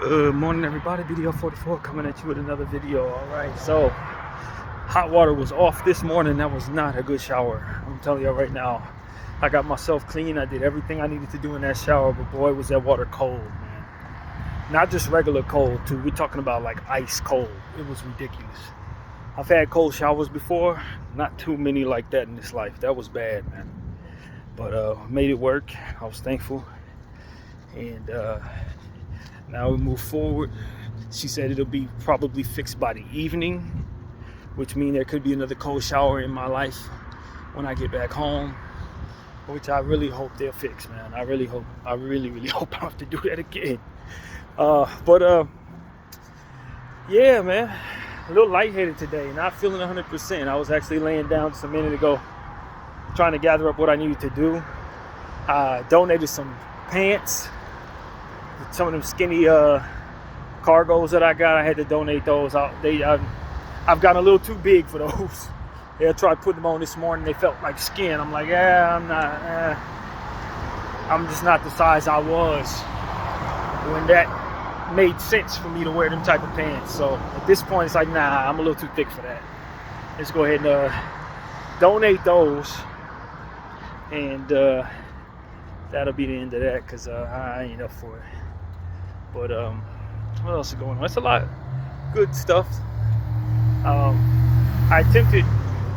Good morning, everybody. Bdf 44 coming at you with another video. All right, so hot water was off this morning. That was not a good shower. I'm telling you right now. I got myself clean. I did everything I needed to do in that shower, but boy, was that water cold, man. Not just regular cold, too. We're talking about like ice cold. It was ridiculous. I've had cold showers before. Not too many like that in this life. That was bad, man. But made it work. I was thankful. And now we move forward. She said it'll be probably fixed by the evening, which means there could be another cold shower in my life when I get back home, which I really hope they'll fix, man. I really hope I don't have to do that again. Yeah, man, a little lightheaded today, not feeling 100%. I was actually laying down just a minute ago trying to gather up what I needed to do. Donated some pants, some of them skinny cargos that I got. I had to donate those out. I've gotten a little too big for those. I tried putting them on this morning. They felt like skin. I'm like, I'm just not the size I was when that made sense for me to wear them type of pants. So at this point, it's like, nah, I'm a little too thick for that. Let's go ahead and donate those, and that'll be the end of that, because I ain't up for it. But what else is going on? It's a lot of good stuff. I attempted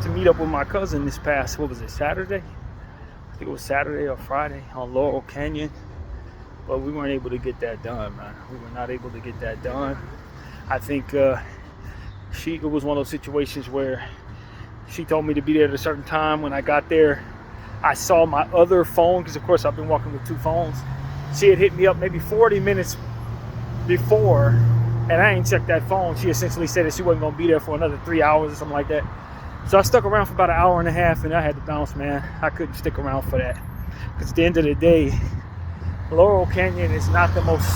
to meet up with my cousin this past, Saturday? I think it was Saturday or Friday on Laurel Canyon. But we weren't able to get that done, man. We were not able to get that done. I think it was one of those situations where she told me to be there at a certain time. When I got there, I saw my other phone, because of course I've been walking with two phones. She had hit me up maybe 40 minutes before, and I ain't checked that phone. She essentially said that she wasn't going to be there for another 3 hours or something like that. So I stuck around for about an hour and a half, and I had to bounce, man. I couldn't stick around for that, because at the end of the day, Laurel Canyon is not the most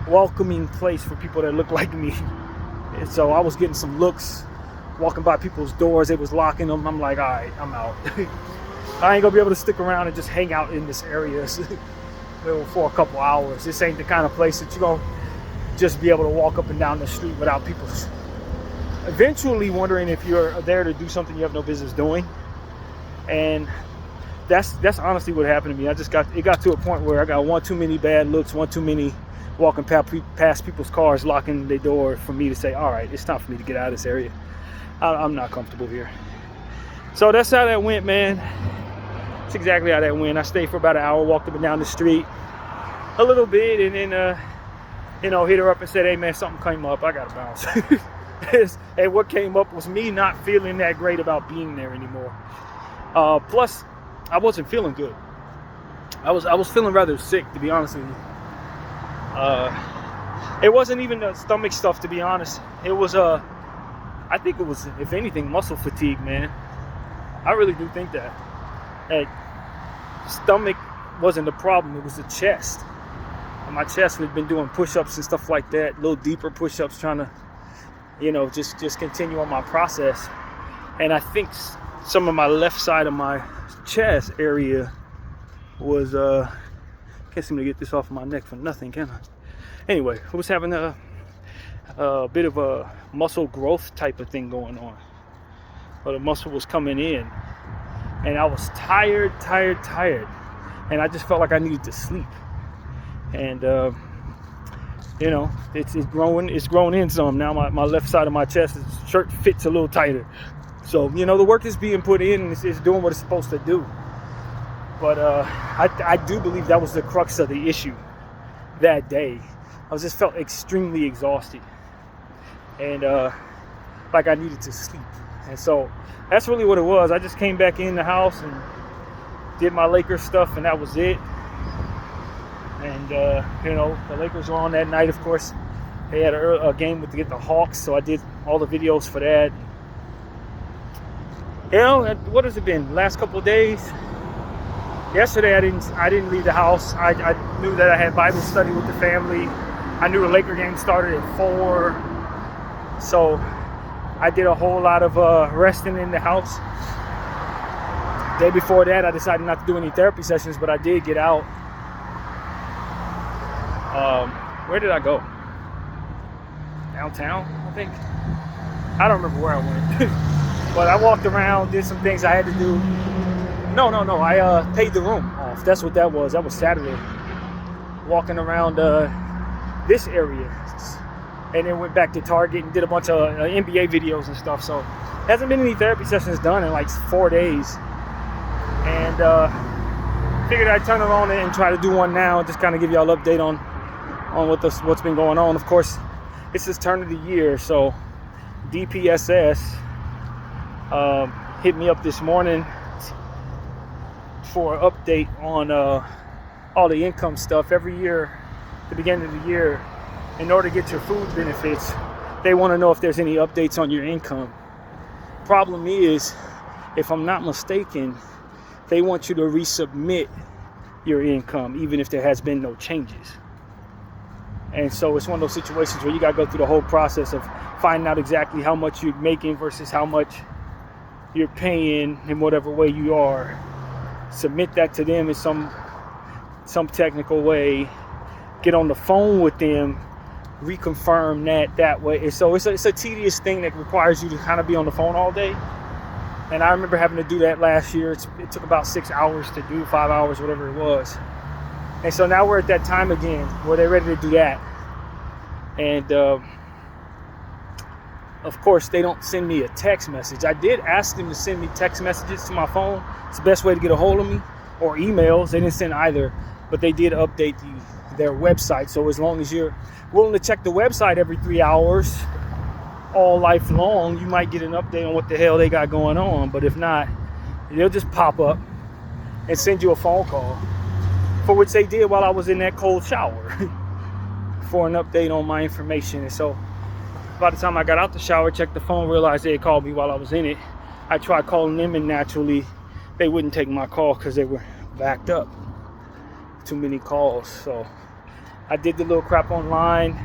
welcoming place for people that look like me. And so I was getting some looks walking by people's doors. They was locking them. I'm like, all right, I'm out. I ain't gonna be able to stick around and just hang out in this area for a couple hours. This ain't the kind of place that you're gonna just be able to walk up and down the street without people eventually wondering if you're there to do something you have no business doing. And that's honestly what happened to me. It got to a point where I got one too many bad looks, one too many walking past people's cars, locking their door, for me to say, all right, it's time for me to get out of this area. I'm not comfortable here. So that's how that went, man. That's exactly how that went. I stayed for about an hour, walked up and down the street a little bit, and then hit her up and said, hey man, something came up, I gotta bounce. And what came up was me not feeling that great about being there anymore. Plus I wasn't feeling good. I was feeling rather sick, to be honest with you. It wasn't even the stomach stuff, to be honest. It was I think it was, if anything, muscle fatigue, man. I really do think that. Hey, stomach wasn't the problem, it was the chest. And my chest had been doing push-ups and stuff like that, a little deeper push-ups, trying to, just continue on my process. And I think some of my left side of my chest area was, can't seem to get this off my neck for nothing, can I? Anyway, I was having a bit of a muscle growth type of thing going on. But the muscle was coming in, and I was tired, and I just felt like I needed to sleep. And it's grown in some. Now my left side of my chest, shirt fits a little tighter. So the work is being put in, and it's doing what it's supposed to do. But I do believe that was the crux of the issue that day. I just felt extremely exhausted, and like I needed to sleep. And so that's really what it was. I just came back in the house and did my Lakers stuff, and that was it. And the Lakers were on that night, of course. They had a game to get the Hawks, so I did all the videos for that. What has it been? Last couple of days. Yesterday I didn't leave the house. I knew that I had Bible study with the family. I knew the Laker game started at 4, so I did a whole lot of resting in the house. The day before that, I decided not to do any therapy sessions, but I did get out. Where did I go? Downtown, I think. I don't remember where I went. But I walked around, did some things I had to do. No. I paid the room off. That's what that was. That was Saturday. Walking around this area. And then went back to Target and did a bunch of NBA videos and stuff. So hasn't been any therapy sessions done in like 4 days. And figured I'd turn it on and try to do one now. Just kind of give y'all an update on what's been going on. Of course, it's this turn of the year. So DPSS hit me up this morning for an update on all the income stuff. Every year, at the beginning of the year, in order to get your food benefits, they want to know if there's any updates on your income. Problem is, if I'm not mistaken, they want you to resubmit your income, even if there has been no changes. And so it's one of those situations where you got to go through the whole process of finding out exactly how much you're making versus how much you're paying in whatever way you are. Submit that to them in some technical way. Get on the phone with them, reconfirm that way. And so it's a tedious thing that requires you to kind of be on the phone all day. And I remember having to do that last year. It took about 6 hours to do, 5 hours, whatever it was. And so now we're at that time again where they're ready to do that. And of course, they don't send me a text message. I did ask them to send me text messages to my phone. It's the best way to get a hold of me, or emails. They didn't send either, but they did update their website. So as long as you're willing to check the website every 3 hours all life long, you might get an update on what the hell they got going on. But if not, they'll just pop up and send you a phone call, for which they did while I was in that cold shower for an update on my information. And so by the time I got out the shower, checked the phone, realized they had called me while I was in it. I tried calling them, and naturally they wouldn't take my call because they were backed up. Too many calls. So I did the little crap online.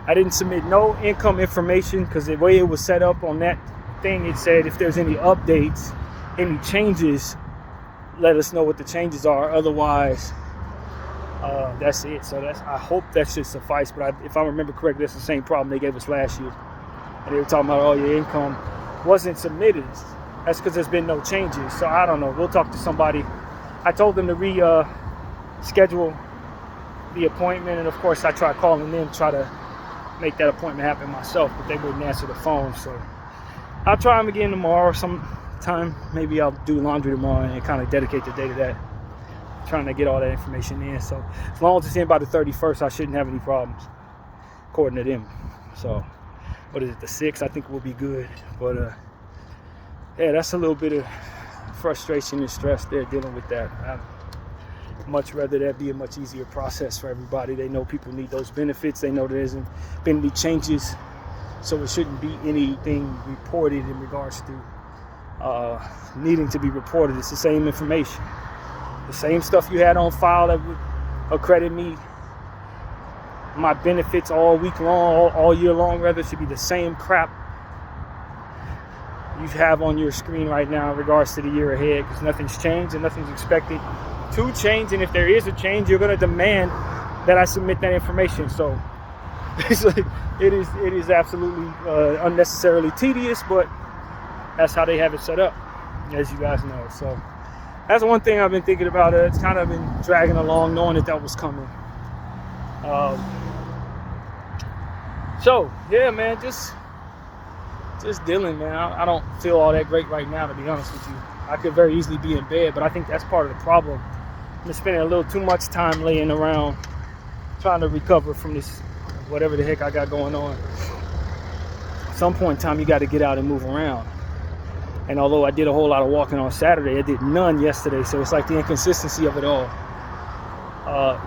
I didn't submit no income information because the way it was set up on that thing, it said if there's any updates, any changes, let us know what the changes are. Otherwise, that's it. So I hope that should suffice. But if I remember correctly, that's the same problem they gave us last year. And they were talking about all your income wasn't submitted. That's because there's been no changes. So I don't know. We'll talk to somebody. I told them to schedule the appointment, and of course I tried calling them, try to make that appointment happen myself, but they wouldn't answer the phone. So I'll try them again tomorrow sometime. Maybe I'll do laundry tomorrow and kind of dedicate the day to that, trying to get all that information in. So as long as it's in by the 31st, I shouldn't have any problems, according to them. So what is it, the 6th? I think we'll be good. But yeah, that's a little bit of frustration and stress there dealing with that. I'd much rather that be a much easier process for everybody. They know people need those benefits. They know there hasn't been any changes, so it shouldn't be anything reported in regards to needing to be reported. It's the same information, the same stuff you had on file that would accredit me my benefits all week long, all year long. Rather, should be the same crap you have on your screen right now in regards to the year ahead, because nothing's changed and nothing's expected to change. And if there is a change, you're going to demand that I submit that information. So it is absolutely unnecessarily tedious, but that's how they have it set up, as you guys know. So that's one thing I've been thinking about. It's kind of been dragging along, knowing that was coming. So yeah, man, just dealing, man. I don't feel all that great right now, to be honest with you. I could very easily be in bed, but I think that's part of the problem. I've been spending a little too much time laying around trying to recover from this, whatever the heck I got going on. At some point in time, you got to get out and move around. And although I did a whole lot of walking on Saturday, I did none yesterday. So it's like the inconsistency of it all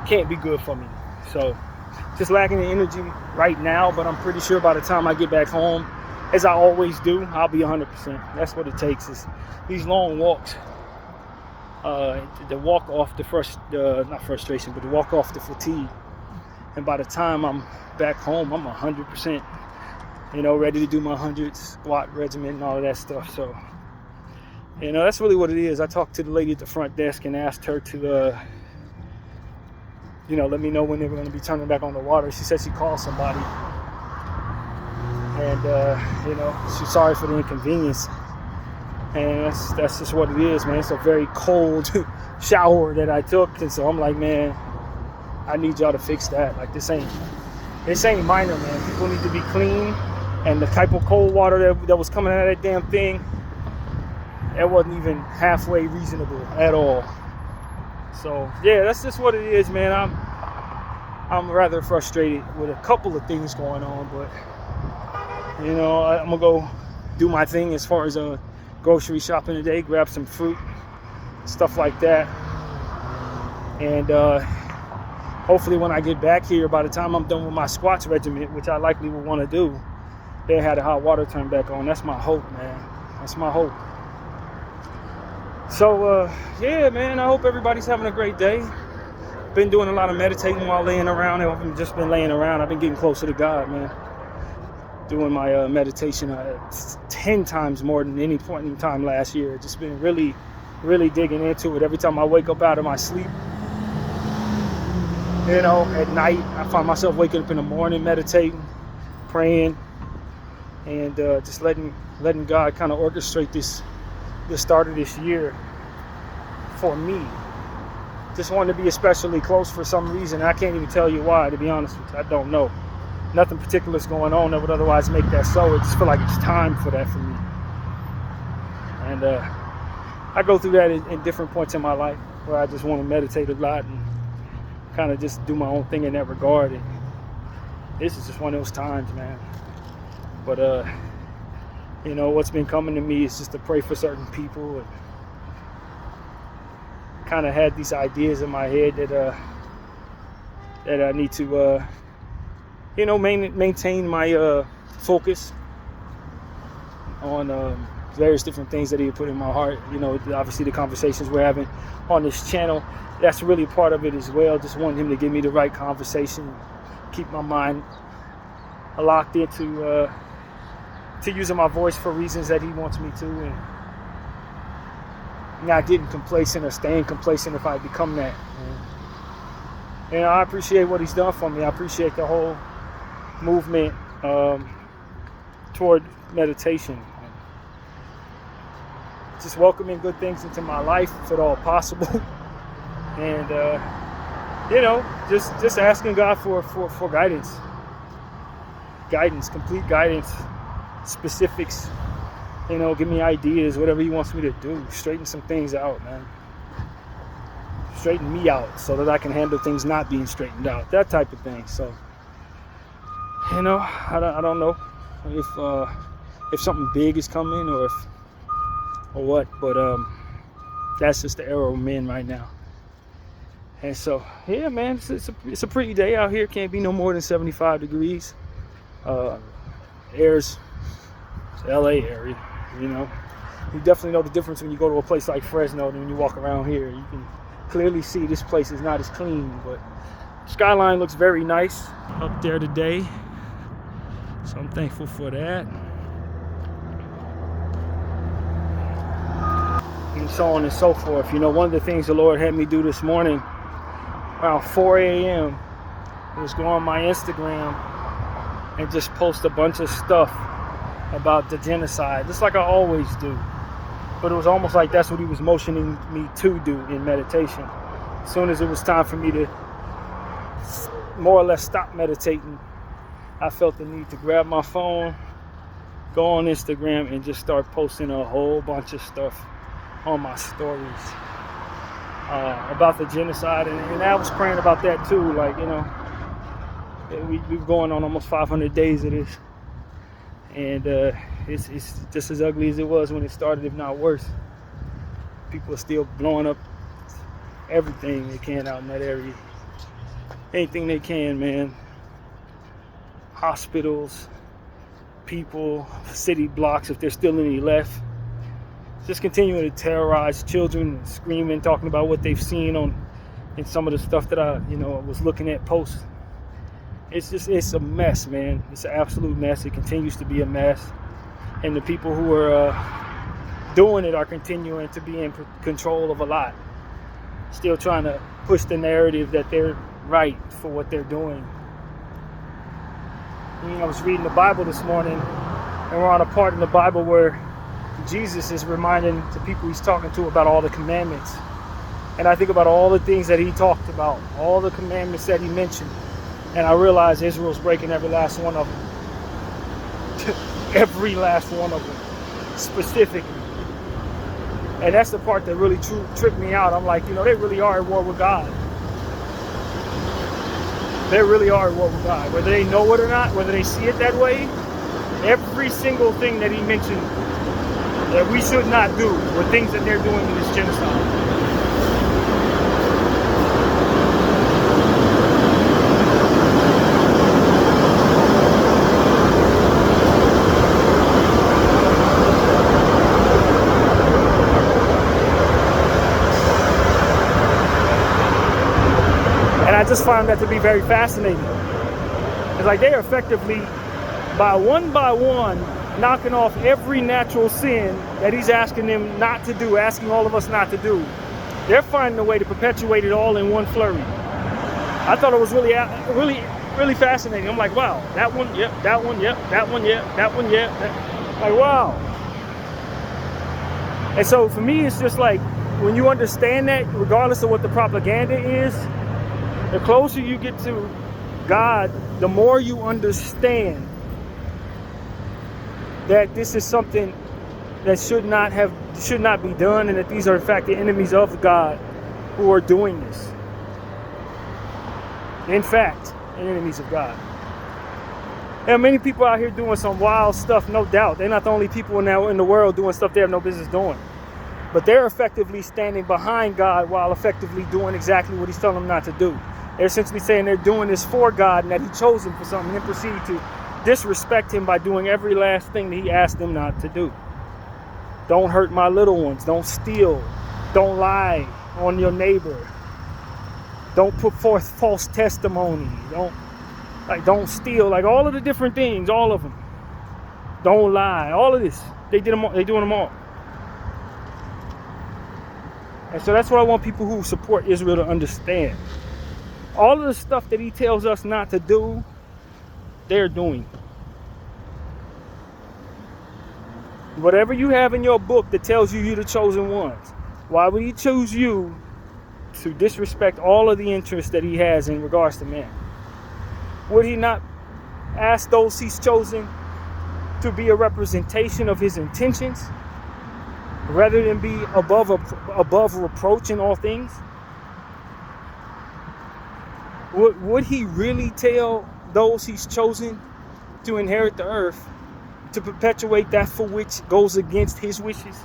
can't be good for me. So just lacking the energy right now, but I'm pretty sure by the time I get back home, as I always do, I'll be 100%. That's what it takes, is these long walks. The walk off not frustration, but the walk off the fatigue. And by the time I'm back home, I'm 100%, ready to do my 100 squat regimen and all of that stuff. So, that's really what it is. I talked to the lady at the front desk and asked her to let me know when they were going to be turning back on the water. She said she called somebody, and she's sorry for the inconvenience. And that's just what it is, man. It's a very cold shower that I took, and so I'm like, man, I need y'all to fix that. Like, this ain't minor, man. People need to be clean, and the type of cold water that was coming out of that damn thing, that wasn't even halfway reasonable at all. So yeah, that's just what it is, man. I'm rather frustrated with a couple of things going on, but I'm gonna go do my thing as far as grocery shopping today, grab some fruit, stuff like that, and hopefully when I get back here, by the time I'm done with my squats regimen, which I likely will want to do, they had the hot water turned back on. That's my hope, man. That's my hope. So yeah, man, I hope everybody's having a great day. Been doing a lot of meditating while laying around. I haven't just been laying around. I've been getting closer to God, man. Doing my meditation 10 times more than any point in time last year. Just been really, really digging into it. Every time I wake up out of my sleep, at night, I find myself waking up in the morning, meditating, praying, and just letting God kind of orchestrate the start of this year for me. Just wanted to be especially close for some reason. I can't even tell you why, to be honest with you. I don't know. Nothing particular is going on that would otherwise make that so. I just feel like it's time for that for me. And I go through that in different points in my life where I just want to meditate a lot and kind of just do my own thing in that regard. And this is just one of those times, man. But what's been coming to me is just to pray for certain people, and kind of had these ideas in my head that I need to maintain my focus on various different things that he put in my heart. Obviously the conversations we're having on this channel, that's really part of it as well. Just wanting him to give me the right conversation, keep my mind locked into to using my voice for reasons that he wants me to, and not getting complacent or staying complacent if I become that. And I appreciate what he's done for me. I appreciate the whole movement toward meditation. Just welcoming good things into my life, if at all possible. And just asking God for guidance, complete guidance, specifics. Give me ideas, whatever he wants me to do. Straighten some things out, man. Straighten me out so that I can handle things not being straightened out. That type of thing. So, I don't know if something big is coming or what, but that's just the era I'm in right now. And so, yeah, man, it's a pretty day out here. Can't be no more than 75 degrees. Air's LA area, you definitely know the difference when you go to a place like Fresno and when you walk around here. You can clearly see this place is not as clean, but skyline looks very nice up there today, so I'm thankful for that. And so on and so forth. One of the things the Lord had me do this morning around 4 a.m. was go on my Instagram and just post a bunch of stuff about the genocide, just like I always do. But it was almost like that's what he was motioning me to do in meditation. As soon as it was time for me to more or less stop meditating, I felt the need to grab my phone, go on Instagram, and just start posting a whole bunch of stuff on my stories about the genocide. And I was praying about that too. Like, we've going on almost 500 days of this. And it's just as ugly as it was when it started, if not worse. People are still blowing up everything they can out in that area. Anything they can, man. Hospitals, people, city blocks, if there's still any left. Just continuing to terrorize children, screaming, talking about what they've seen in some of the stuff that I was looking at posts. It's a mess, man. It's an absolute mess. It continues to be a mess. And the people who are doing it are continuing to be in control of a lot. Still trying to push the narrative that they're right for what they're doing. I was reading the Bible this morning, and we're on a part in the Bible where Jesus is reminding the people he's talking to about all the commandments. And I think about all the things that he talked about, all the commandments that he mentioned. And I realize Israel's breaking every last one of them. Every last one of them, specifically. And that's the part that really tripped me out. I'm like, they really are at war with God. They really are at war with God. Whether they know it or not, whether they see it that way, every single thing that he mentioned that we should not do were things that they're doing in this genocide. And I just found that to be very fascinating. It's like they are effectively, by one, knocking off every natural sin that he's asking them not to do, asking all of us not to do. They're finding a way to perpetuate it all in one flurry. I thought it was really fascinating. I'm like, wow, that one, yep, that one, yep, that one, yep, that one, yep. Like, wow. And so for me, it's just like, when you understand that, regardless of what the propaganda is, the closer you get to God, the more you understand that this is something that should not be done, and that these are in fact the enemies of God who are doing this. In fact, the enemies of God. There are many people out here doing some wild stuff, no doubt. They're not the only people now in the world doing stuff they have no business doing. But they're effectively standing behind God while effectively doing exactly what he's telling them not to do. They're essentially saying they're doing this for God and that he chose them for something, and then proceed to disrespect him by doing every last thing that he asked them not to do. Don't hurt my little ones. Don't steal. Don't lie on your neighbor. Don't put forth false testimony. Don't steal. Like all of the different things, all of them. Don't lie. All of this. They're doing them all. And so that's what I want people who support Israel to understand. All of the stuff that he tells us not to do, they're doing. Whatever you have in your book that tells you you're the chosen ones, why would he choose you to disrespect all of the interests that he has in regards to man? Would he not ask those he's chosen to be a representation of his intentions rather than be above reproach in all things? Would he really tell those he's chosen to inherit the earth to perpetuate that for which goes against his wishes?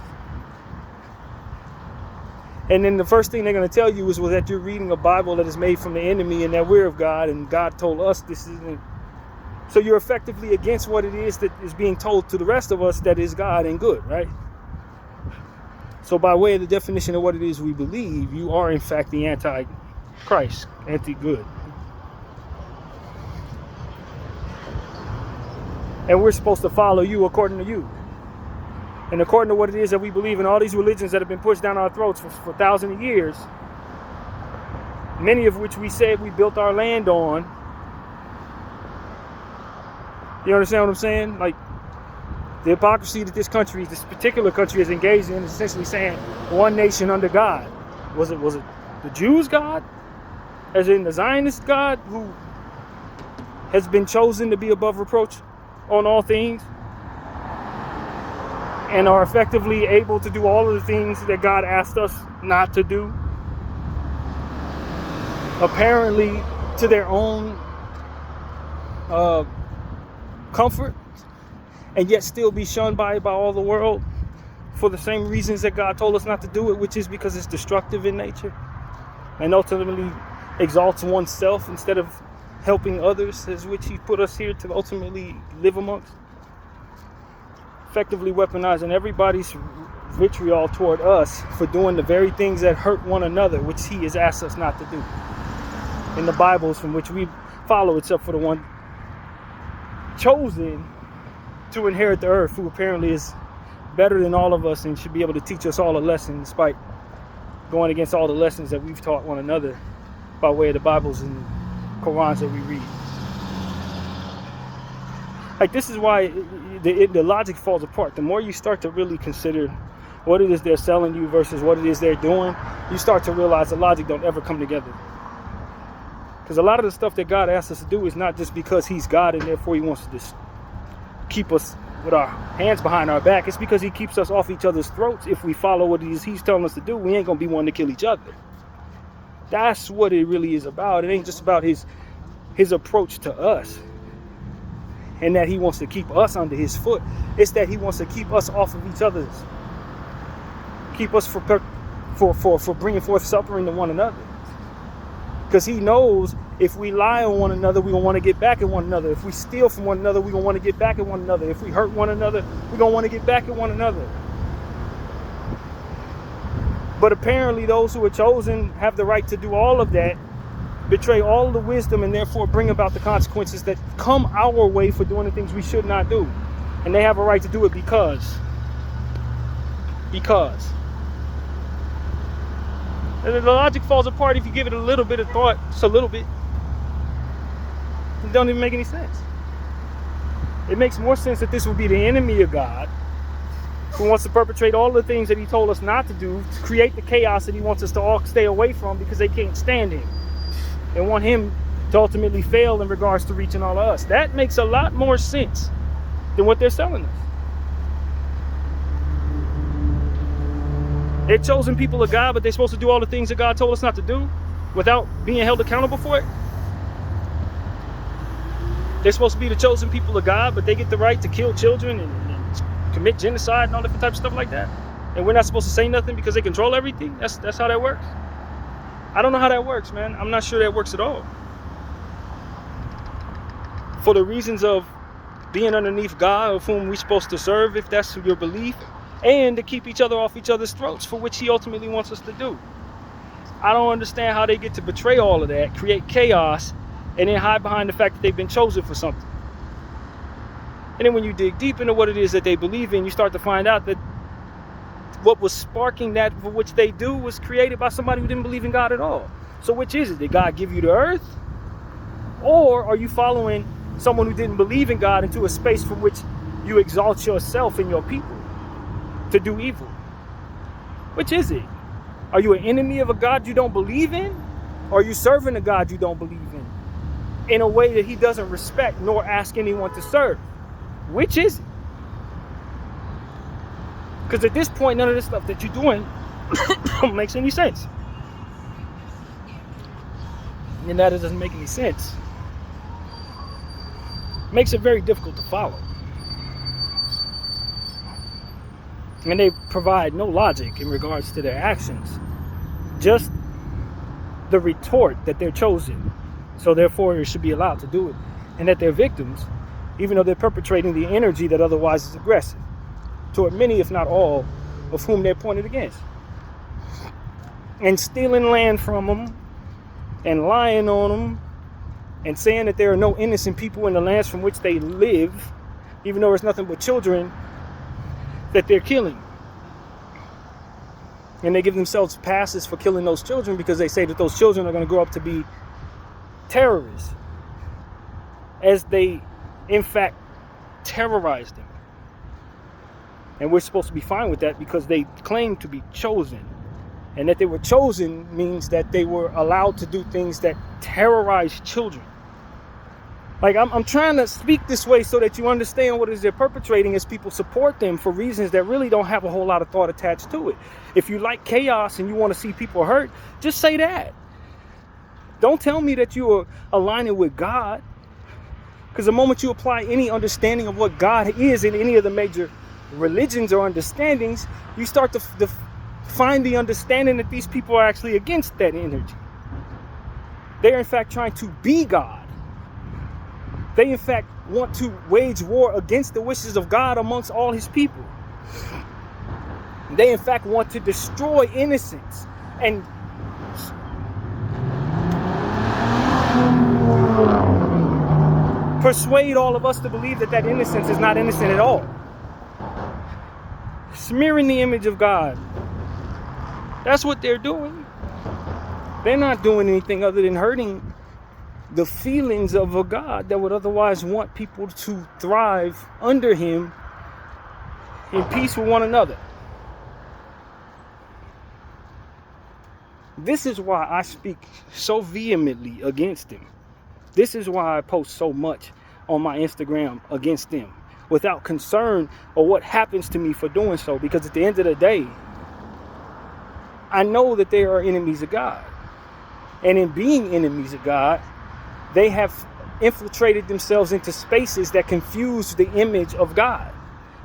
And then the first thing they're going to tell you is that you're reading a Bible that is made from the enemy and that we're of God and God told us this isn't. So you're effectively against what it is that is being told to the rest of us that is God and good, right? So by way of the definition of what it is we believe, you are in fact the anti-Christ, anti-good. And we're supposed to follow you according to you. And according to what it is that we believe in, all these religions that have been pushed down our throats for thousands of years, many of which we said we built our land on. You understand what I'm saying? Like, the hypocrisy that this particular country is engaged in is essentially saying one nation under God. Was it the Jews' God? As in the Zionist God who has been chosen to be above reproach on all things and are effectively able to do all of the things that God asked us not to do, apparently to their own comfort, and yet still be shunned by all the world for the same reasons that God told us not to do it, which is because it's destructive in nature and ultimately exalts oneself instead of helping others, as which he put us here to ultimately live amongst. Effectively weaponizing everybody's vitriol toward us for doing the very things that hurt one another, which he has asked us not to do in the Bibles from which we follow, except for the one chosen to inherit the earth, who apparently is better than all of us and should be able to teach us all a lesson, despite going against all the lessons that we've taught one another by way of the Bibles and Qurans that we read. Like, this is why the logic falls apart. The more you start to really consider what it is they're selling you versus what it is they're doing, you start to realize the logic don't ever come together. Because a lot of the stuff that God asks us to do is not just because he's God and therefore he wants to just keep us with our hands behind our back. It's because he keeps us off each other's throats. If we follow what it is he's telling us to do, we ain't going to be one to kill each other. That's what it really is about. It ain't just about his approach to us and that he wants to keep us under his foot. It's that he wants to keep us off of each other's. Keep us for bringing forth suffering to one another. Because he knows if we lie on one another, we're going to want to get back at one another. If we steal from one another, we're going to want to get back at one another. If we hurt one another, we're going to want to get back at one another. But apparently those who are chosen have the right to do all of that, betray all the wisdom, and therefore bring about the consequences that come our way for doing the things we should not do. And they have a right to do it because. And the logic falls apart if you give it a little bit of thought. Just a little bit. It don't even make any sense. It makes more sense that this would be the enemy of God, who wants to perpetrate all the things that he told us not to do, to create the chaos that he wants us to all stay away from because they can't stand him and want him to ultimately fail in regards to reaching all of us. That makes a lot more sense than what they're selling us. They're chosen people of God, but they're supposed to do all the things that God told us not to do without being held accountable for it. They're supposed to be the chosen people of God, but they get the right to kill children and commit genocide and all different types of stuff like that. And we're not supposed to say nothing because they control everything. That's how that works. I don't know how that works, man. I'm not sure that works at all. For the reasons of being underneath God, of whom we're supposed to serve, if that's your belief, and to keep each other off each other's throats, for which he ultimately wants us to do. I don't understand how they get to betray all of that, create chaos, and then hide behind the fact that they've been chosen for something. And then when you dig deep into what it is that they believe in, you start to find out that what was sparking that for which they do was created by somebody who didn't believe in God at all. So which is it? Did God give you the earth? Or are you following someone who didn't believe in God into a space from which you exalt yourself and your people to do evil? Which is it? Are you an enemy of a God you don't believe in? Or are you serving a God you don't believe in a way that he doesn't respect nor ask anyone to serve? Which is it? Because at this point, none of this stuff that you're doing makes any sense. And that doesn't make any sense. It makes it very difficult to follow. And they provide no logic in regards to their actions. Just the retort that they're chosen. So therefore they should be allowed to do it. And that they're victims, even though they're perpetrating the energy that otherwise is aggressive toward many, if not all, of whom they're pointed against. And stealing land from them, and lying on them, and saying that there are no innocent people in the lands from which they live, even though it's nothing but children that they're killing. And they give themselves passes for killing those children because they say that those children are going to grow up to be terrorists, as they in fact terrorize them. And we're supposed to be fine with that because they claim to be chosen. And that they were chosen means that they were allowed to do things that terrorize children. Like, I'm trying to speak this way so that you understand what it is they're perpetrating as people support them for reasons that really don't have a whole lot of thought attached to it. If you like chaos and you want to see people hurt, just say that. Don't tell me that you are aligning with God. Because the moment you apply any understanding of what God is in any of the major religions or understandings, you start to find the understanding that these people are actually against that energy. They're in fact trying to be God. They in fact want to wage war against the wishes of God amongst all his people. They in fact want to destroy innocence and persuade all of us to believe that that innocence is not innocent at all. Smearing the image of God. That's what they're doing. They're not doing anything other than hurting the feelings of a God that would otherwise want people to thrive under him in peace with one another. This is why I speak so vehemently against them. This is why I post so much on my Instagram against them, without concern or what happens to me for doing so. Because at the end of the day, I know that they are enemies of God. And in being enemies of God, they have infiltrated themselves into spaces that confuse the image of God,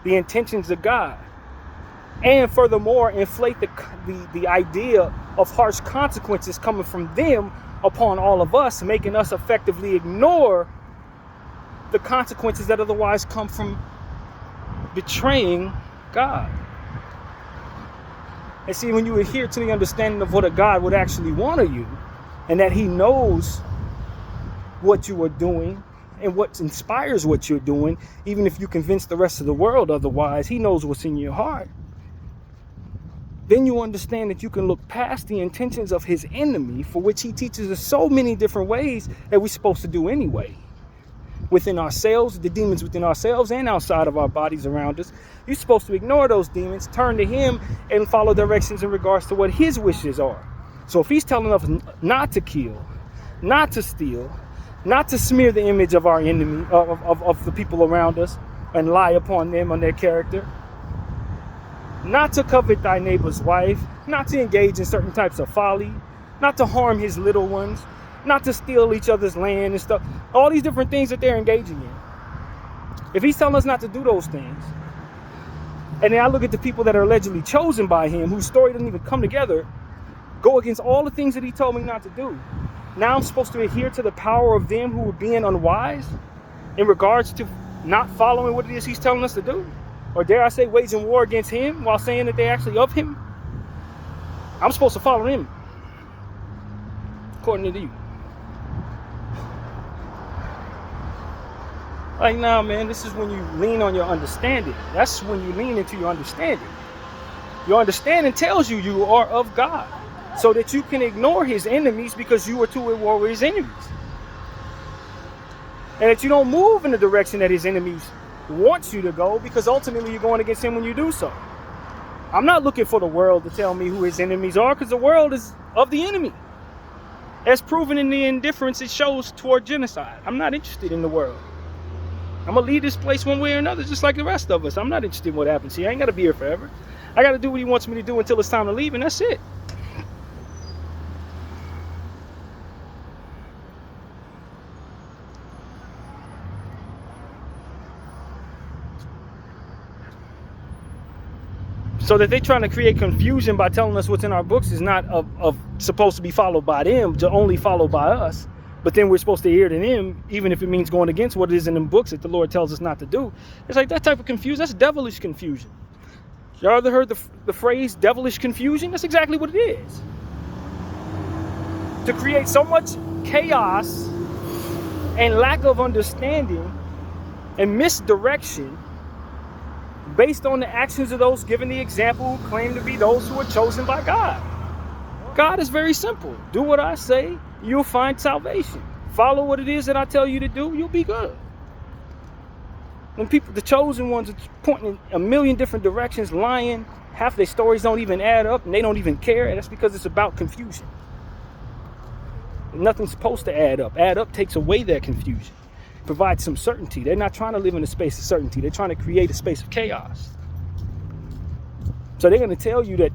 the intentions of God. And furthermore, inflate the idea of harsh consequences coming from them upon all of us, making us effectively ignore the consequences that otherwise come from betraying God. And see, when you adhere to the understanding of what a God would actually want of you, and that he knows what you are doing and what inspires what you're doing, even if you convince the rest of the world otherwise, he knows what's in your heart. Then you understand that you can look past the intentions of his enemy, for which he teaches us so many different ways that we're supposed to do anyway. Within ourselves, the demons within ourselves and outside of our bodies around us, you're supposed to ignore those demons, turn to him, and follow directions in regards to what his wishes are. So if he's telling us not to kill, not to steal, not to smear the image of our enemy, of the people around us, and lie upon them on their character, not to covet thy neighbor's wife, not to engage in certain types of folly, not to harm his little ones, not to steal each other's land and stuff, all these different things that they're engaging in. If he's telling us not to do those things, and then I look at the people that are allegedly chosen by him, whose story doesn't even come together, go against all the things that he told me not to do. Now I'm supposed to adhere to the power of them who were being unwise in regards to not following what it is he's telling us to do? Or dare I say, waging war against him while saying that they actually of him? I'm supposed to follow him, according to you. Like, now, man, this is when you lean on your understanding. That's when you lean into your understanding. Your understanding tells you you are of God, so that you can ignore his enemies because you are too at war with his enemies. And that you don't move in the direction that his enemies want you to go, because ultimately you're going against him when you do so. I'm not looking for the world to tell me who his enemies are, because the world is of the enemy. As proven in the indifference it shows toward genocide. I'm not interested in the world. I'm going to leave this place one way or another, just like the rest of us. I'm not interested in what happens here. I ain't got to be here forever. I got to do what he wants me to do until it's time to leave, and that's it. So that they're trying to create confusion by telling us what's in our books is not of supposed to be followed by them, to only followed by us. But then we're supposed to adhere to them, even if it means going against what it is in them books that the Lord tells us not to do. It's like that type of confusion. That's devilish confusion. Y'all ever heard the phrase devilish confusion? That's exactly what it is. To create so much chaos and lack of understanding and misdirection based on the actions of those given the example who claim to be those who are chosen by God. God is very simple. Do what I say, you'll find salvation. Follow what it is that I tell you to do, you'll be good. When people, the chosen ones, are pointing in a million different directions, lying, half their stories don't even add up, and they don't even care, and that's because it's about confusion. Nothing's supposed to add up. Add up takes away that confusion. Provide some certainty. They're not trying to live in a space of certainty. They're trying to create a space of chaos. So they're going to tell you that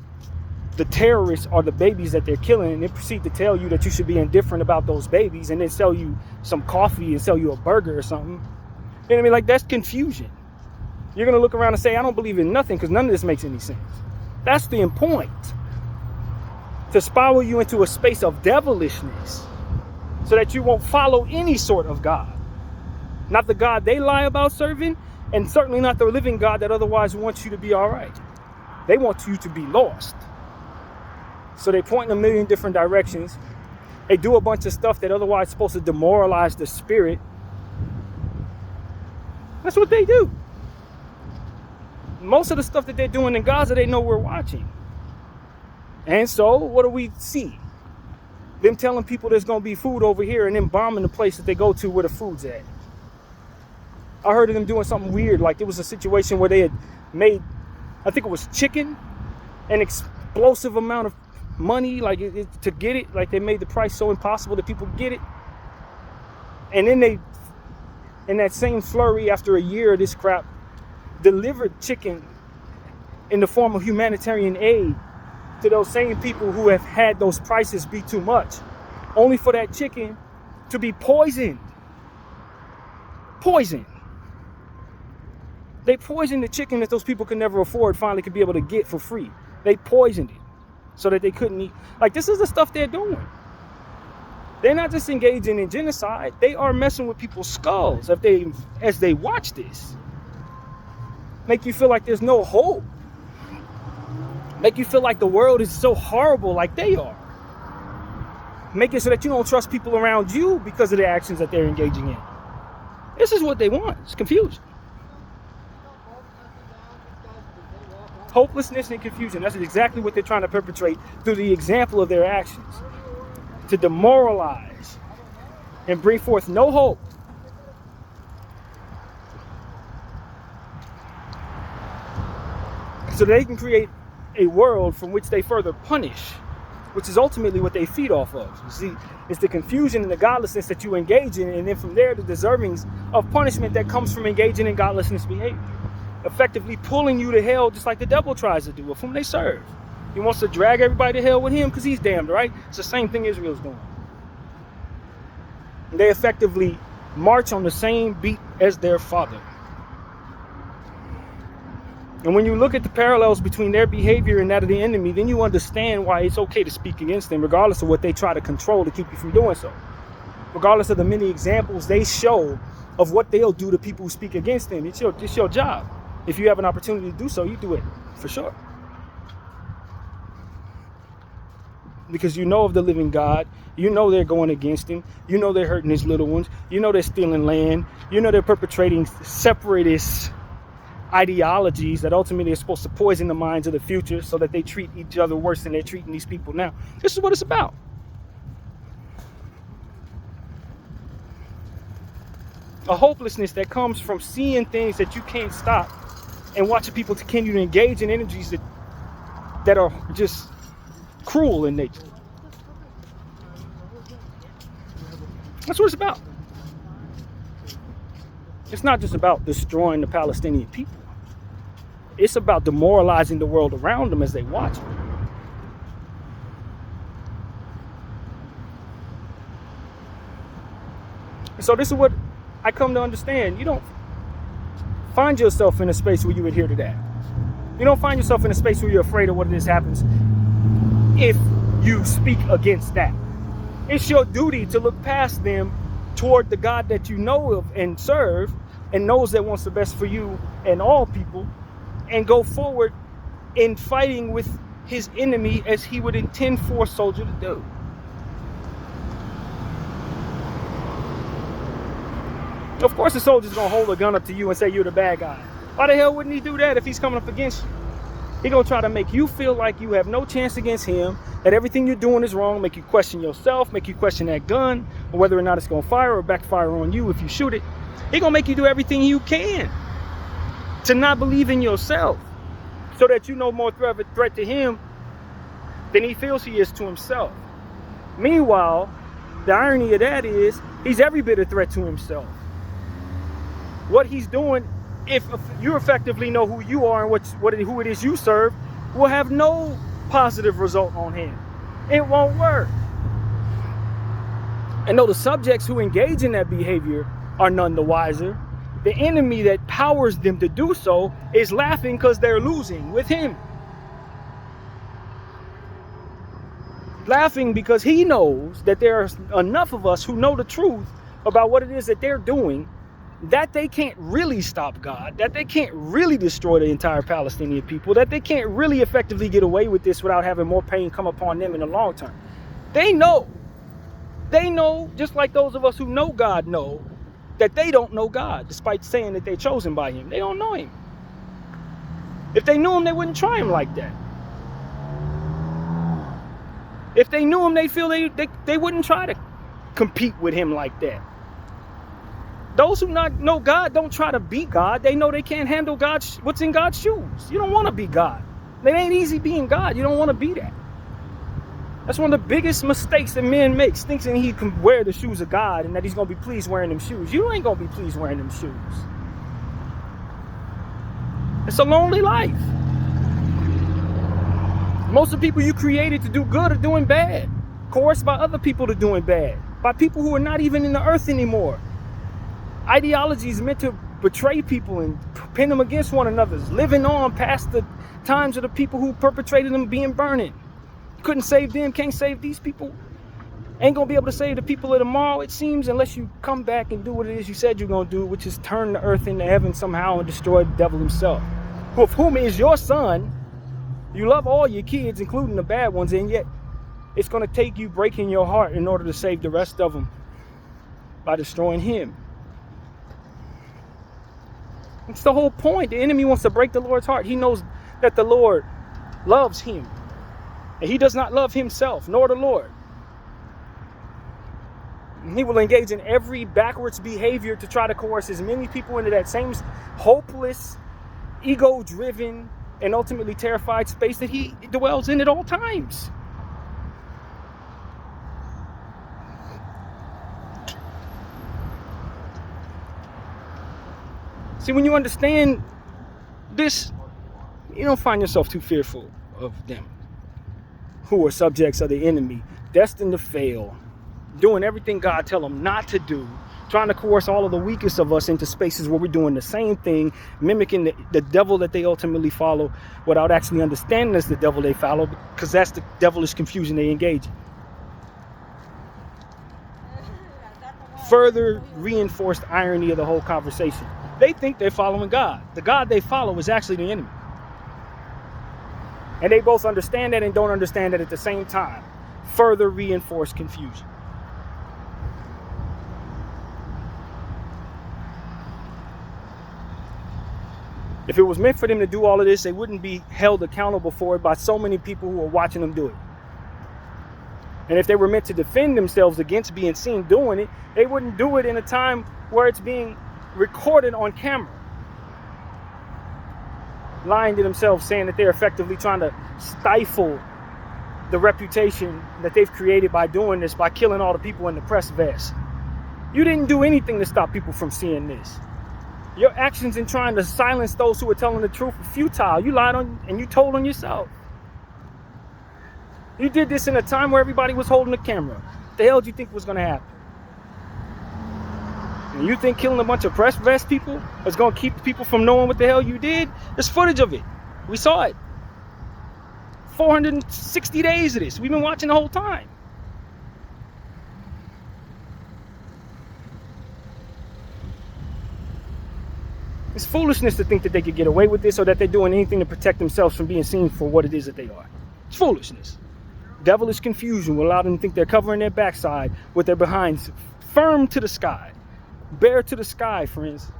the terrorists are the babies that they're killing, and then proceed to tell you that you should be indifferent about those babies, and then sell you some coffee and sell you a burger or something. You know what I mean? Like, that's confusion. You're going to look around and say, I don't believe in nothing because none of this makes any sense. That's the point. To spiral you into a space of devilishness so that you won't follow any sort of God. Not the God they lie about serving, and certainly not the living God that otherwise wants you to be all right. They want you to be lost. So they point in a million different directions. They do a bunch of stuff that otherwise is supposed to demoralize the spirit. That's what they do. Most of the stuff that they're doing in Gaza, they know we're watching. And so, what do we see? Them telling people there's going to be food over here and then bombing the place that they go to where the food's at. I heard of them doing something weird. Like there was a situation where they had made, I think it was chicken, an explosive amount of money, like to get it. Like they made the price so impossible that people get it. And then they, in that same flurry, after a year of this crap, delivered chicken in the form of humanitarian aid to those same people who have had those prices be too much, only for that chicken to be poisoned. Poison. They poisoned the chicken that those people could never afford, finally could be able to get for free. They poisoned it so that they couldn't eat. Like, this is the stuff they're doing. They're not just engaging in genocide. They are messing with people's skulls as they watch this. Make you feel like there's no hope. Make you feel like the world is so horrible like they are. Make it so that you don't trust people around you because of the actions that they're engaging in. This is what they want. It's confusion. Hopelessness and confusion. That's exactly what they're trying to perpetrate through the example of their actions. To demoralize and bring forth no hope. So they can create a world from which they further punish, which is ultimately what they feed off of. You see, it's the confusion and the godlessness that you engage in, and then from there the deservings of punishment that comes from engaging in godlessness behavior, effectively pulling you to hell just like the devil tries to do with whom they serve. He wants to drag everybody to hell with him because he's damned, right? It's the same thing Israel's doing. They effectively march on the same beat as their father. And when you look at the parallels between their behavior and that of the enemy, then you understand why it's okay to speak against them, regardless of what they try to control to keep you from doing so. Regardless of the many examples they show of what they'll do to people who speak against them. It's your job. If you have an opportunity to do so, you do it, for sure. Because you know of the living God. You know they're going against him. You know they're hurting his little ones. You know they're stealing land. You know they're perpetrating separatist ideologies that ultimately are supposed to poison the minds of the future so that they treat each other worse than they're treating these people now. This is what it's about. A hopelessness that comes from seeing things that you can't stop and watching people continue to engage in energies that are just cruel in nature. That's what it's about. It's not just about destroying the Palestinian people. It's about demoralizing the world around them as they watch it. And so this is what I come to understand. You don't find yourself in a space where you adhere to that. You don't find yourself in a space where you're afraid of what it is happens if you speak against that. It's your duty to look past them toward the God that you know of and serve and knows that wants the best for you and all people, and go forward in fighting with his enemy as he would intend for a soldier to do. Of course the soldier's gonna hold a gun up to you and say you're the bad guy. Why the hell wouldn't he do that if he's coming up against you? He's gonna try to make you feel like you have no chance against him, that everything you're doing is wrong, make you question yourself, make you question that gun, or whether or not it's gonna fire or backfire on you if you shoot it. He's gonna make you do everything you can to not believe in yourself, so that you no more of a threat to him than he feels he is to himself. Meanwhile, the irony of that is he's every bit a threat to himself. What he's doing, if you effectively know who you are and who it is you serve, will have no positive result on him. It won't work. And though the subjects who engage in that behavior are none the wiser, the enemy that powers them to do so is laughing because they're losing with him. Laughing because he knows that there are enough of us who know the truth about what it is that they're doing, that they can't really stop God, that they can't really destroy the entire Palestinian people, that they can't really effectively get away with this without having more pain come upon them in the long term. They know, just like those of us who know God know, that they don't know God, despite saying that they're chosen by him. They don't know him. If they knew him, they wouldn't try him like that. If they knew him, they feel they wouldn't try to compete with him like that. Those who not know God don't try to be God. They know they can't handle what's in God's shoes. You don't want to be God. It ain't easy being God. You don't want to be that. That's one of the biggest mistakes that man makes, thinking he can wear the shoes of God and that he's going to be pleased wearing them shoes. You ain't going to be pleased wearing them shoes. It's a lonely life. Most of the people you created to do good are doing bad, coerced by other people to doing bad, by people who are not even in the earth anymore. Ideologies meant to betray people and pin them against one another, living on past the times of the people who perpetrated them being burning. Couldn't save them, can't save these people. Ain't gonna be able to save the people of tomorrow, it seems, unless you come back and do what it is you said you're gonna do, which is turn the earth into heaven somehow and destroy the devil himself, of whom is your son. You love all your kids, including the bad ones, and yet it's gonna take you breaking your heart in order to save the rest of them by destroying him. It's the whole point. The enemy wants to break the Lord's heart. He knows that the Lord loves him. And he does not love himself, nor the Lord. He will engage in every backwards behavior to try to coerce as many people into that same hopeless, ego-driven, and ultimately terrified space that he dwells in at all times. See, when you understand this, you don't find yourself too fearful of them, who are subjects of the enemy, destined to fail, doing everything God tell them not to do, trying to coerce all of the weakest of us into spaces where we're doing the same thing, mimicking the devil that they ultimately follow without actually understanding it's the devil they follow, because that's the devilish confusion they engage in. Further reinforced irony of the whole conversation. They think they're following God. The God they follow is actually the enemy. And they both understand that and don't understand that at the same time. Further reinforced confusion. If it was meant for them to do all of this, they wouldn't be held accountable for it by so many people who are watching them do it. And if they were meant to defend themselves against being seen doing it, they wouldn't do it in a time where it's being recorded on camera. Lying to themselves, saying that they're effectively trying to stifle the reputation that they've created by doing this, by killing all the people in the press vest. You didn't do anything to stop people from seeing this. Your actions in trying to silence those who are telling the truth are futile. You lied on and you told on yourself. You did this in a time where everybody was holding the camera. What the hell do you think was going to happen? And you think killing a bunch of press vest people is going to keep people from knowing what the hell you did? There's footage of it. We saw it. 460 days of this. We've been watching the whole time. It's foolishness to think that they could get away with this or that they're doing anything to protect themselves from being seen for what it is that they are. It's foolishness. Devilish confusion will allow them to think they're covering their backside with their behinds firm to the sky. Bare to the sky, friends.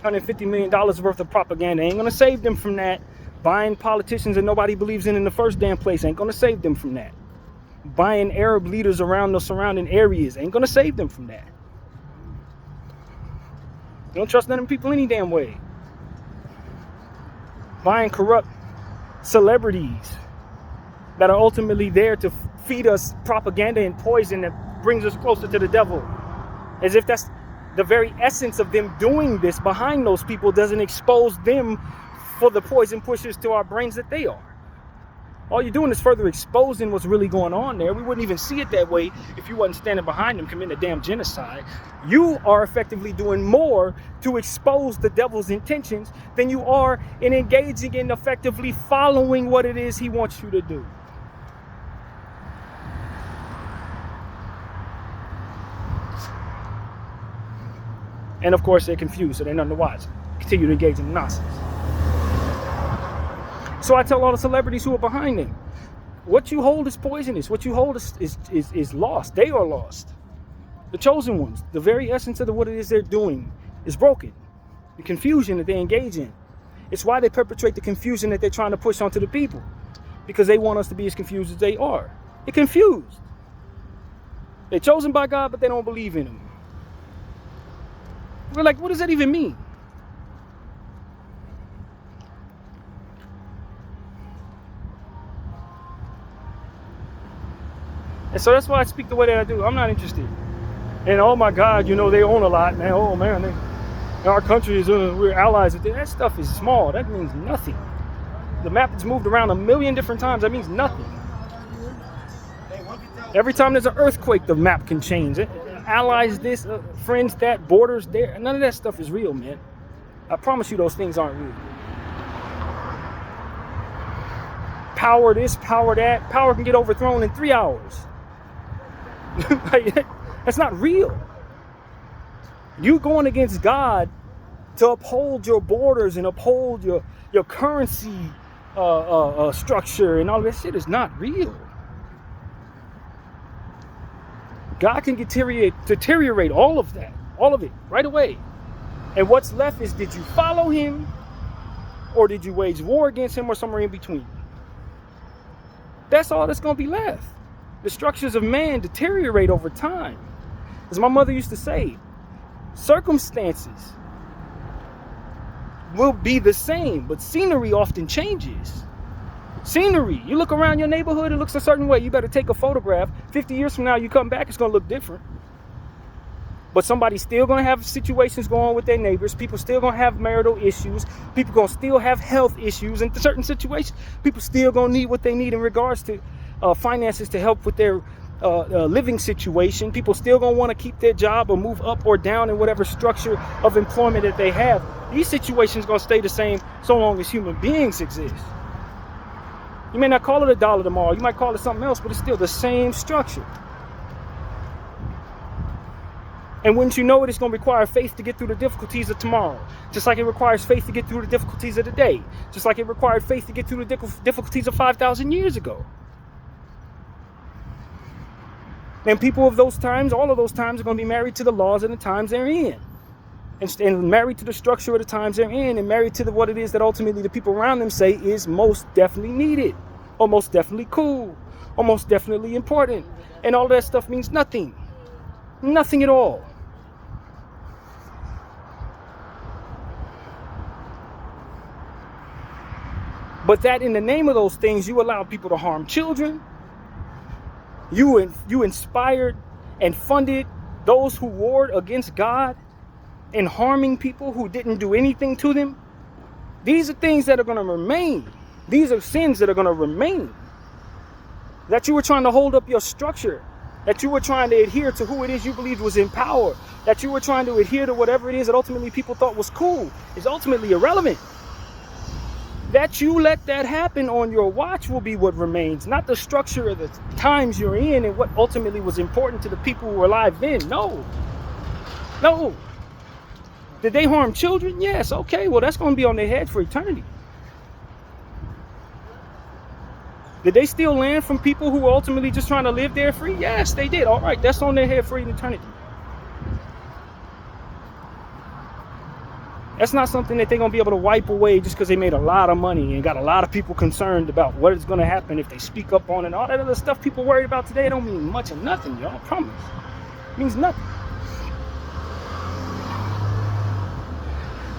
$150 million worth of propaganda ain't going to save them from that. Buying politicians that nobody believes in the first damn place ain't going to save them from that. Buying Arab leaders around the surrounding areas ain't going to save them from that. You don't trust none of them people any damn way. Buying corrupt celebrities that are ultimately there to feed us propaganda and poison that brings us closer to the devil. As if that's the very essence of them doing this behind those people doesn't expose them for the poison pushers to our brains that they are. All you're doing is further exposing what's really going on there. We wouldn't even see it that way if you wasn't standing behind them committing a damn genocide. You are effectively doing more to expose the devil's intentions than you are in engaging in effectively following what it is he wants you to do. And of course, they're confused, so they're nothing to watch. Continue to engage in nonsense. So I tell all the celebrities who are behind them, what you hold is poisonous. What you hold is lost. They are lost. The chosen ones, the very essence of what it is they're doing is broken. The confusion that they engage in. It's why they perpetrate the confusion that they're trying to push onto the people. because they want us to be as confused as they are. They're confused. They're chosen by God, but they don't believe in him. We're like, what does that even mean? And so that's why I speak the way that I do. I'm not interested. And oh my God, you know, they own a lot, man. Oh man, our country is, we're allies with it. That stuff is small. That means nothing. The map has moved around 1 million different times. That means nothing. Every time there's an earthquake, the map can change. Allies this, friends that, borders there. None of that stuff is real, man. I promise you those things aren't real. Power this, power that. Power can get overthrown in 3 hours. That's not real. You going against God to uphold your borders and uphold your currency structure and all that shit is not real. God can deteriorate all of that, all of it, right away. And what's left is, did you follow him, or did you wage war against him, or somewhere in between? That's all that's going to be left. The structures of man deteriorate over time. As my mother used to say, circumstances will be the same, but scenery often changes. Scenery, you look around your neighborhood, it looks a certain way. You better take a photograph. 50 years from now, you come back, it's going to look different. But somebody's still going to have situations going on with their neighbors. People still going to have marital issues. People going to still have health issues in certain situations. People still going to need what they need in regards to finances to help with their living situation. People still going to want to keep their job or move up or down in whatever structure of employment that they have. These situations going to stay the same so long as human beings exist. You may not call it $1 tomorrow. You might call it something else, but it's still the same structure. And wouldn't you know it, it's going to require faith to get through the difficulties of tomorrow. Just like it requires faith to get through the difficulties of the day. Just like it required faith to get through the difficulties of 5,000 years ago. And people of those times, all of those times, are going to be married to the laws and the times they're in. And married to the structure of the times they're in, and married to what it is that ultimately the people around them say is most definitely needed, or most definitely cool, or most definitely important. And all that stuff means nothing. Nothing at all. But that in the name of those things, you allow people to harm children. You inspired and funded those who warred against God and harming people who didn't do anything to them. These are things that are going to remain. These are sins that are going to remain. That you were trying to hold up your structure. That you were trying to adhere to who it is you believed was in power. That you were trying to adhere to whatever it is that ultimately people thought was cool is ultimately irrelevant. That you let that happen on your watch will be what remains, not the structure of the times you're in and what ultimately was important to the people who were alive then. No. Did they harm children? Yes. Okay, well, that's going to be on their head for eternity. Did they steal land from people who were ultimately just trying to live there free? Yes, they did. All right, that's on their head for eternity. That's not something that they're going to be able to wipe away just because they made a lot of money and got a lot of people concerned about what is going to happen if they speak up on it. All that other stuff people worried about today don't mean much of nothing, y'all. I promise. It means nothing.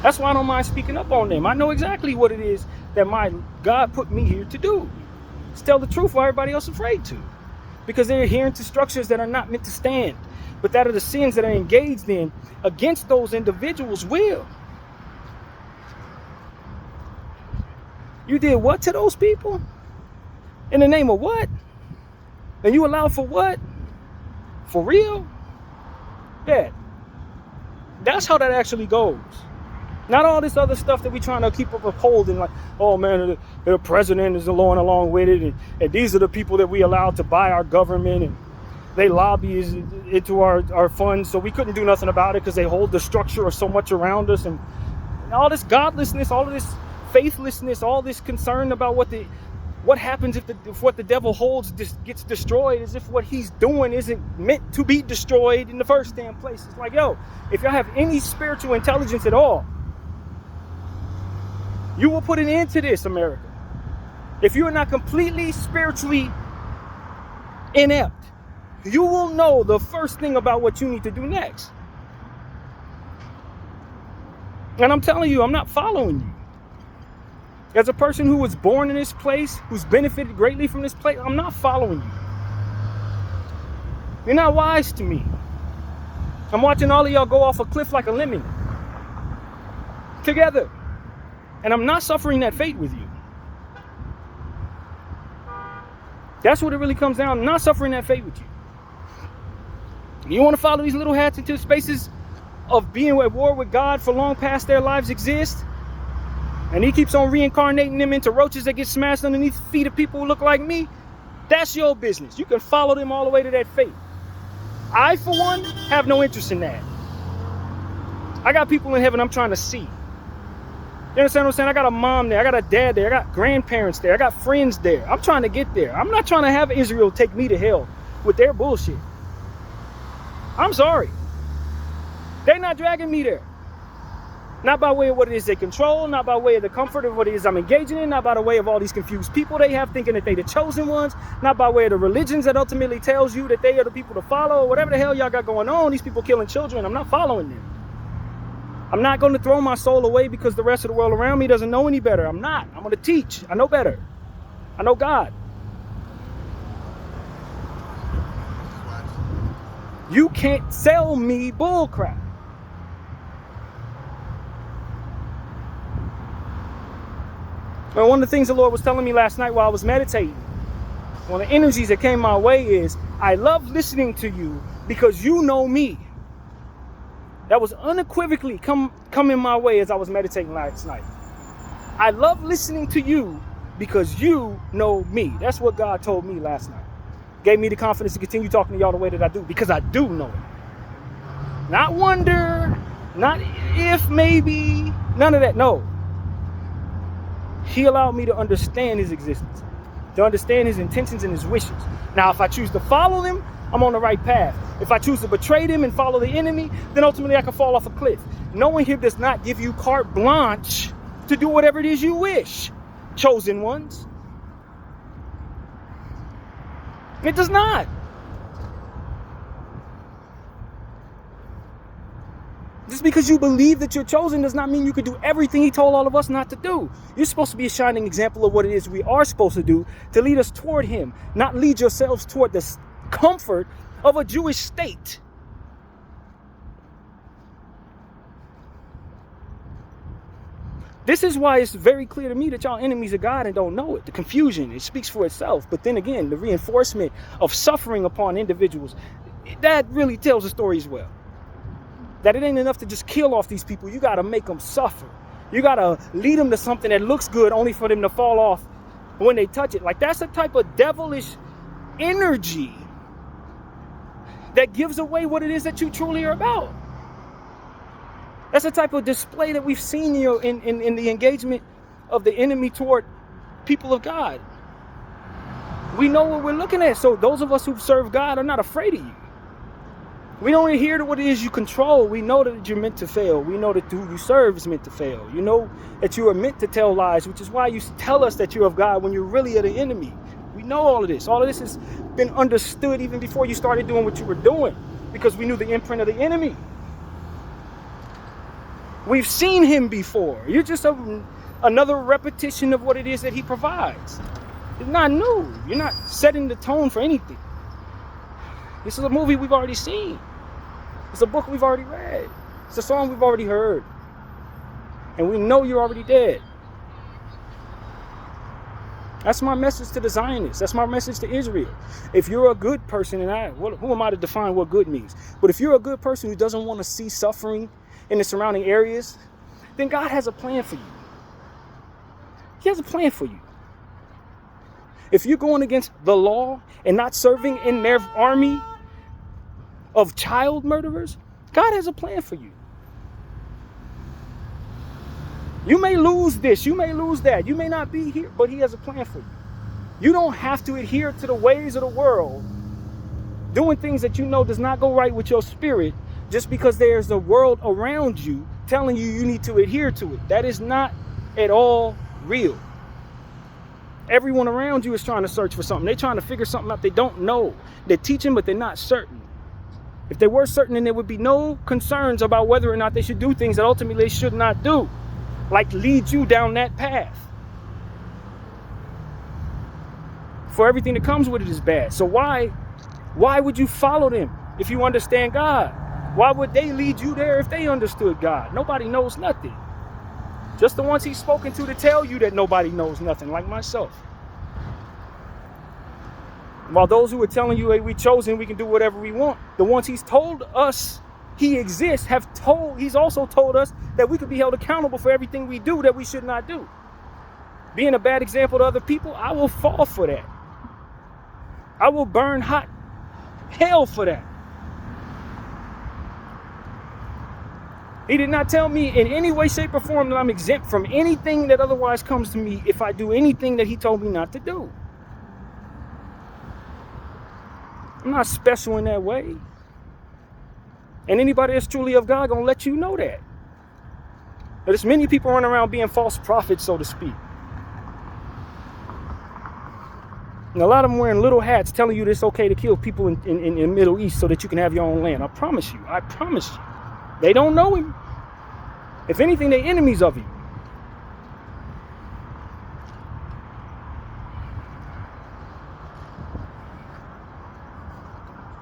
That's why I don't mind speaking up on them. I know exactly what it is that my God put me here to do. It's tell the truth while everybody else is afraid to. Because they're adhering to structures that are not meant to stand, but that are the sins that are engaged in against those individuals' will. You did what to those people? In the name of what? And you allowed for what? For real? Yeah. That's how that actually goes. Not all this other stuff that we trying to keep up upholding, like, oh man, the president is along with it, and these are the people that we allowed to buy our government, and they lobby into our funds, so we couldn't do nothing about it because they hold the structure of so much around us, and all this godlessness, all of this faithlessness, all this concern about what happens if what the devil holds gets destroyed, as if what he's doing isn't meant to be destroyed in the first damn place. It's like, yo, if y'all have any spiritual intelligence at all, you will put an end to this, America. if you are not completely spiritually inept, you will know the first thing about what you need to do next. And I'm telling you, I'm not following you. As a person who was born in this place, who's benefited greatly from this place, I'm not following you. You're not wise to me. I'm watching all of y'all go off a cliff like a lemon. Together. And I'm not suffering that fate with you. That's what it really comes down. I'm not suffering that fate with you. You want to follow these little hats into spaces of being at war with God for long past their lives exist? And he keeps on reincarnating them into roaches that get smashed underneath the feet of people who look like me? That's your business. You can follow them all the way to that fate. I, for one, have no interest in that. I got people in heaven I'm trying to see. You understand what I'm saying? I got a mom there. I got a dad there. I got grandparents there. I got friends there. I'm trying to get there. I'm not trying to have Israel take me to hell with their bullshit. I'm sorry. They're not dragging me there. Not by way of what it is they control, not by way of the comfort of what it is I'm engaging in, not by the way of all these confused people they have thinking that they the chosen ones, not by way of the religions that ultimately tells you that they are the people to follow, or whatever the hell y'all got going on, these people killing children. I'm not following them. I'm not going to throw my soul away because the rest of the world around me doesn't know any better. I'm not. I'm going to teach. I know better. I know God. You can't sell me bullcrap. Well, one of the things the Lord was telling me last night while I was meditating, one of the energies that came my way is, I love listening to you because you know me. That was unequivocally coming my way as I was meditating last night. I love listening to you because you know me. That's what God told me last night. Gave me the confidence to continue talking to y'all the way that I do, because I do know it. Not wonder, not if, maybe, none of that, no. He allowed me to understand his existence, to understand his intentions and his wishes. Now, if I choose to follow them, I'm on the right path. If I choose to betray them and follow the enemy, then ultimately I can fall off a cliff. Knowing him does not give you carte blanche to do whatever it is you wish, chosen ones. It does not. Just because you believe that you're chosen does not mean you can do everything he told all of us not to do. You're supposed to be a shining example of what it is we are supposed to do to lead us toward him, not lead yourselves toward the comfort of a Jewish state. This is why it's very clear to me that y'all enemies of God and don't know it. The confusion, it speaks for itself. But then again, the reinforcement of suffering upon individuals, that really tells the story as well. That it ain't enough to just kill off these people. You got to make them suffer. You got to lead them to something that looks good only for them to fall off when they touch it. Like, that's a type of devilish energy that gives away what it is that you truly are about. That's the type of display that we've seen in the engagement of the enemy toward people of God. We know what we're looking at. So those of us who serve God are not afraid of you. We don't adhere to what it is you control. We know that you're meant to fail. We know that who you serve is meant to fail. You know that you are meant to tell lies, which is why you tell us that you're of God when you're really of the enemy. We know all of this. All of this has been understood even before you started doing what you were doing, because we knew the imprint of the enemy. We've seen him before. You're just another repetition of what it is that he provides. It's not new. You're not setting the tone for anything. This is a movie we've already seen. It's a book we've already read. It's a song we've already heard. And we know you're already dead. That's my message to the Zionists. That's my message to Israel. If you're a good person, and who am I to define what good means? But if you're a good person who doesn't want to see suffering in the surrounding areas, then God has a plan for you. He has a plan for you. If you're going against the law and not serving in their army of child murderers, God has a plan for you. You may lose this, you may lose that, you may not be here, but he has a plan for you. You don't have to adhere to the ways of the world, doing things that you know does not go right with your spirit, just because there's a world around you telling you you need to adhere to it. That is not at all real. Everyone around you is trying to search for something. They're trying to figure something out they don't know. They're teaching, but they're not certain. If they were certain, then there would be no concerns about whether or not they should do things that ultimately they should not do, like lead you down that path. For everything that comes with it is bad. So why would you follow them if you understand God? Why would they lead you there if they understood God? Nobody knows nothing. Just the ones he's spoken to tell you that nobody knows nothing, like myself. While those who are telling you, hey, we chosen, we can do whatever we want, the ones he's told us he exists he's also told us that we could be held accountable for everything we do that we should not do. Being a bad example to other people, I will fall for that. I will burn hot hell for that. He did not tell me in any way, shape, or form that I'm exempt from anything that otherwise comes to me if I do anything that he told me not to do. I'm not special in that way. And anybody that's truly of God gonna let you know that. There's many people running around being false prophets, so to speak. And a lot of them wearing little hats telling you that it's okay to kill people in the Middle East so that you can have your own land. I promise you. They don't know him. If anything, they're enemies of him.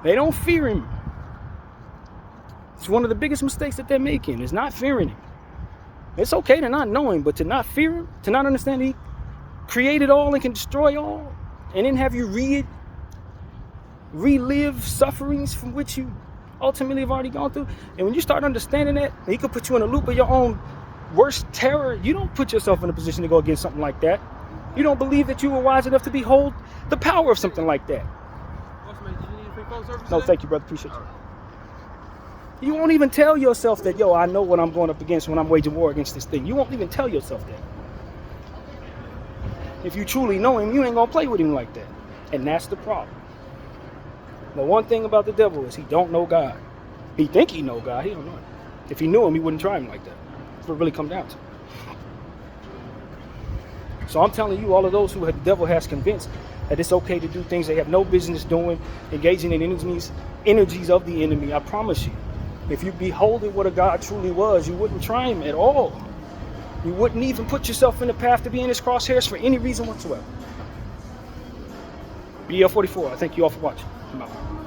They don't fear him. It's one of the biggest mistakes that they're making, is not fearing him. It's okay to not know him, but to not fear him, to not understand he created all and can destroy all, and then have you relive sufferings from which you ultimately have already gone through. And when you start understanding that, he could put you in a loop of your own worst terror. You don't put yourself in a position to go against something like that. You don't believe that you were wise enough to behold the power of something like that. No, thank you, brother. Appreciate you. You won't even tell yourself that, yo, I know what I'm going up against when I'm waging war against this thing. You won't even tell yourself that. If you truly know him, you ain't going to play with him like that. And that's the problem. The one thing about the devil is he don't know God. He think he know God. He don't know him. If he knew him, he wouldn't try him like that. That's what it really comes down to. So I'm telling you, all of those who the devil has convinced that it's okay to do things they have no business doing, engaging in energies of the enemy, I promise you, if you beholded what a God truly was, you wouldn't try him at all. You wouldn't even put yourself in the path to be in his crosshairs for any reason whatsoever. Bdf 44, I thank you all for watching. I'm out.